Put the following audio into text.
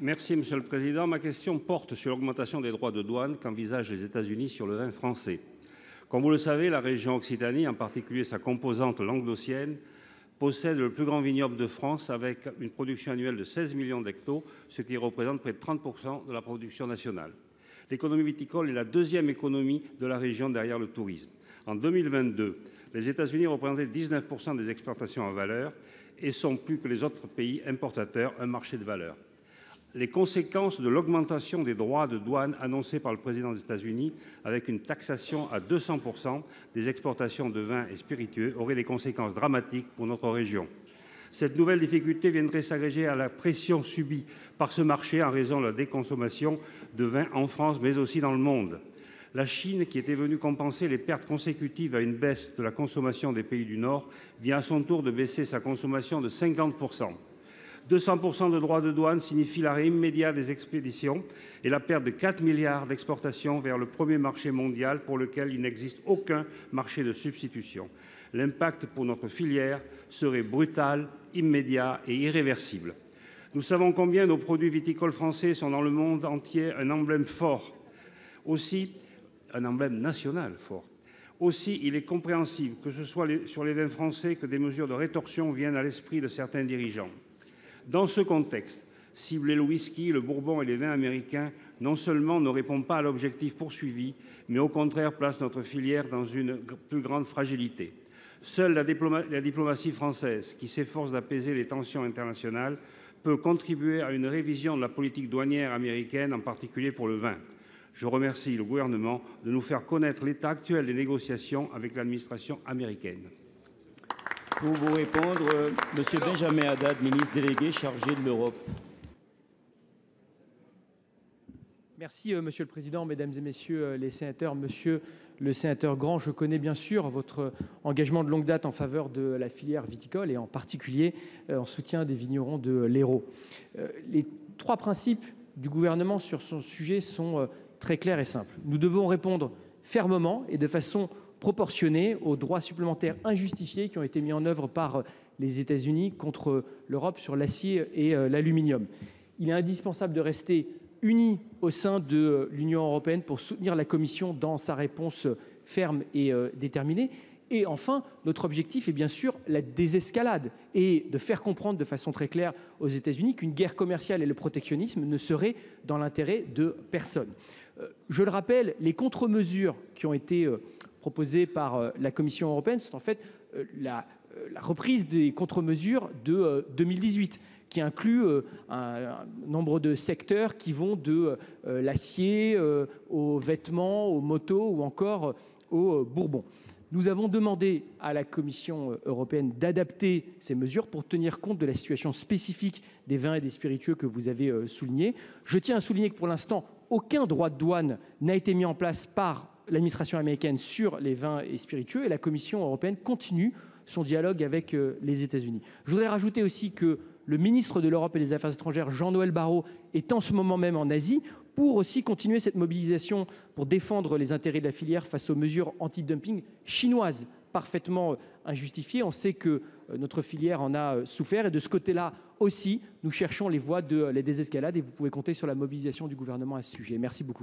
Merci, Monsieur le Président. Ma question porte sur l'augmentation des droits de douane qu'envisagent les États-Unis sur le vin français. Comme vous le savez, la région Occitanie, en particulier sa composante languedocienne, possède le plus grand vignoble de France avec une production annuelle de 16 millions d'hectos, ce qui représente près de 30% de la production nationale. L'économie viticole est la deuxième économie de la région derrière le tourisme. En 2022, les États-Unis représentaient 19% des exportations en valeur et sont plus que les autres pays importateurs un marché de valeur. Les conséquences de l'augmentation des droits de douane annoncée par le président des États-Unis, avec une taxation à 200% des exportations de vins et spiritueux, auraient des conséquences dramatiques pour notre région. Cette nouvelle difficulté viendrait s'agréger à la pression subie par ce marché en raison de la déconsommation de vin en France, mais aussi dans le monde. La Chine, qui était venue compenser les pertes consécutives à une baisse de la consommation des pays du Nord, vient à son tour de baisser sa consommation de 50%. 200% de droits de douane signifie l'arrêt immédiat des expéditions et la perte de 4 milliards d'exportations vers le premier marché mondial pour lequel il n'existe aucun marché de substitution. L'impact pour notre filière serait brutal, immédiat et irréversible. Nous savons combien nos produits viticoles français sont dans le monde entier un emblème fort, aussi un emblème national fort. Aussi, il est compréhensible que ce soit sur les vins français que des mesures de rétorsion viennent à l'esprit de certains dirigeants. Dans ce contexte, cibler le whisky, le bourbon et les vins américains non seulement ne répond pas à l'objectif poursuivi, mais au contraire place notre filière dans une plus grande fragilité. Seule la diplomatie française, qui s'efforce d'apaiser les tensions internationales, peut contribuer à une révision de la politique douanière américaine, en particulier pour le vin. Je remercie le gouvernement de nous faire connaître l'état actuel des négociations avec l'administration américaine. Pour vous répondre, M. Benjamin Haddad, ministre délégué chargé de l'Europe. Merci, Monsieur le Président, Mesdames et Messieurs les sénateurs. Monsieur le sénateur Grand, je connais bien sûr votre engagement de longue date en faveur de la filière viticole et en particulier en soutien des vignerons de l'Hérault. Les trois principes du gouvernement sur ce sujet sont très clairs et simples. Nous devons répondre fermement et de façon proportionnée aux droits supplémentaires injustifiés qui ont été mis en œuvre par les États-Unis contre l'Europe sur l'acier et l'aluminium. Il est indispensable de rester unis au sein de l'Union européenne pour soutenir la Commission dans sa réponse ferme et déterminée. Et enfin, notre objectif est bien sûr la désescalade et de faire comprendre de façon très claire aux États-Unis qu'une guerre commerciale et le protectionnisme ne seraient dans l'intérêt de personne. Je le rappelle, les contre-mesures qui ont été proposées par la Commission européenne sont en fait la reprise des contre-mesures de 2018 qui inclut un nombre de secteurs qui vont de l'acier aux vêtements, aux motos ou encore aux bourbons. Nous avons demandé à la Commission européenne d'adapter ces mesures pour tenir compte de la situation spécifique des vins et des spiritueux que vous avez souligné. Je tiens à souligner que pour l'instant, aucun droit de douane n'a été mis en place par l'administration américaine sur les vins et spiritueux et la Commission européenne continue son dialogue avec les États-Unis. Je voudrais rajouter aussi que le ministre de l'Europe et des Affaires étrangères, Jean-Noël Barrot, est en ce moment même en Asie pour aussi continuer cette mobilisation pour défendre les intérêts de la filière face aux mesures anti-dumping chinoises parfaitement injustifiées. On sait que notre filière en a souffert et de ce côté-là aussi, nous cherchons les voies de la désescalade et vous pouvez compter sur la mobilisation du gouvernement à ce sujet. Merci beaucoup.